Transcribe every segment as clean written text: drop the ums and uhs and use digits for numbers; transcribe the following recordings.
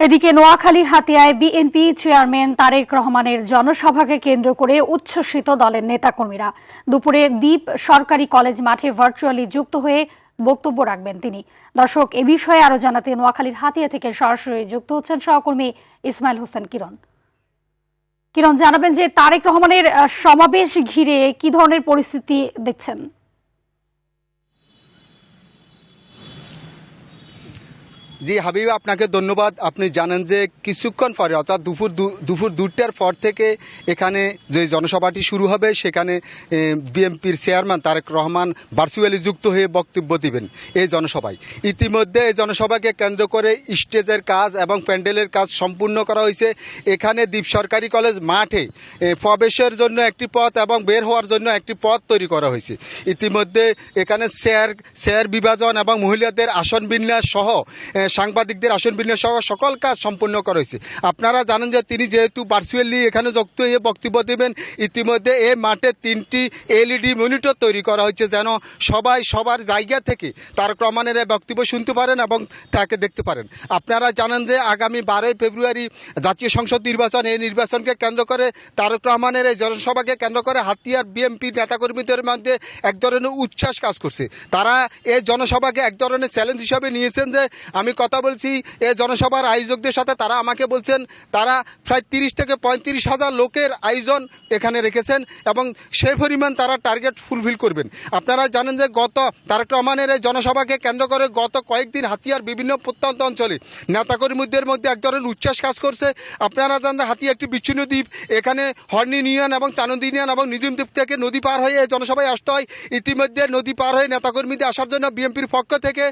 এদিকে Noakhali হাতিয়ায় BNP chairman Tarique রহমানের জনসভাকে কেন্দ্র করে উচ্ছ্বসিত দলের নেতাকর্মীরা। দুপুরে দ্বীপ সরকারি কলেজ মাঠে ভার্চুয়ালি যুক্ত হয়ে বক্তব্য রাখবেন তিনি। দর্শক, এ বিষয়ে আরো জানাতে নোয়াখালীর হাতিয়া থেকে সরাসরি যুক্ত হচ্ছেন সহকর্মী ইসমাইল হোসেন কিরণ। কিরণ, জানাবেন যে তারেক রহমানের সমাবেশ ঘিরে কি ধরনের পরিস্থিতি দেখছেন? জি হাবিবা, আপনাকে ধন্যবাদ। আপনি জানেন যে কিছুক্ষণ পরে অর্থাৎ দুপুর 2টার পর থেকে এখানে যে জনসভাটি শুরু হবে, সেখানে বিএনপির চেয়ারম্যান তারেক রহমান ভার্চুয়ালি যুক্ত হয়ে বক্তব্য দিবেন এই জনসভায়। ইতিমধ্যে এই জনসভাকে কেন্দ্র করে স্টেজের কাজ এবং প্যান্ডেলের কাজ সম্পূর্ণ করা হয়েছে। এখানে দ্বীপ সরকারি কলেজ মাঠে প্রবেশের জন্য একটি পথ এবং বের হওয়ার জন্য একটি পথ তৈরি করা হয়েছে। ইতিমধ্যে এখানে চেয়ার বিভাজন এবং মহিলাদের আসন বিন্যাস সহ সাংবাদিকদের আসন বিন্যাস সহ সকল কাজ সম্পূর্ণ করা হয়েছে। আপনারা জানেন যে তিনি যেহেতু ভার্চুয়ালি এখানে যুক্ত হয়ে বক্তব্য দেবেন, ইতিমধ্যে এই মাঠে 3টি LED মনিটর তৈরি করা হয়েছে যেন সবাই সবার জায়গা থেকে তারেক রহমানের এই বক্তব্য শুনতে পারেন এবং তাকে দেখতে পারেন। আপনারা জানেন যে আগামী 12ই ফেব্রুয়ারি জাতীয় সংসদ নির্বাচন, এই নির্বাচনকে কেন্দ্র করে তারেক রহমানের এই জনসভাকে কেন্দ্র করে হাতিয়ার বিএনপি নেতাকর্মীদের মধ্যে এক ধরনের উচ্ছ্বাস কাজ করছে। তারা এই জনসভাকে এক ধরনের চ্যালেঞ্জ হিসাবে নিয়েছেন যে আমি কথা বলছি এই জনসভার আয়োজকদের সাথে, তারা আমাকে বলছেন তারা প্রায় 30 থেকে 35 হাজার লোকের আয়োজন এখানে রেখেছেন এবং সেই পরিমাণ তারা টার্গেট ফুলফিল করবেন। আপনারা জানেন যে তারেক রহমানের এই জনসভাকে কেন্দ্র করে গত কয়েকদিন হাতিয়ার বিভিন্ন প্রত্যন্ত অঞ্চলে নেতাকর্মীদের মধ্যে এক ধরনের উচ্ছ্বাস কাজ করছে। আপনারা জানেন যে হাতিয়া একটি বিচ্ছিন্ন দ্বীপ, এখানে হর্নি ইউনিয়ন এবং চানন্দ ইউনিয়ন এবং নিজুম দ্বীপ থেকে নদী পার হয়ে এই জনসভায় আসতে হয়। ইতিমধ্যে নদী পার হয়ে নেতাকর্মীদের আসার জন্য বিএনপির পক্ষ থেকে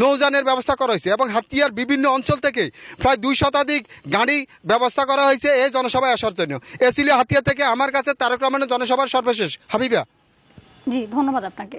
নৌযানের ব্যবস্থা করা হয়েছে এবং হাতিয়ার বিভিন্ন অঞ্চল থেকে প্রায় 2 শতাধিক গাড়ি ব্যবস্থা করা হয়েছে এই জনসভায় আসার জন্য। এ ছিল হাতিয়া থেকে আমার কাছে তারেক রহমানের জনসভার সর্বশেষ। হাবিবা। জি, ধন্যবাদ আপনাকে।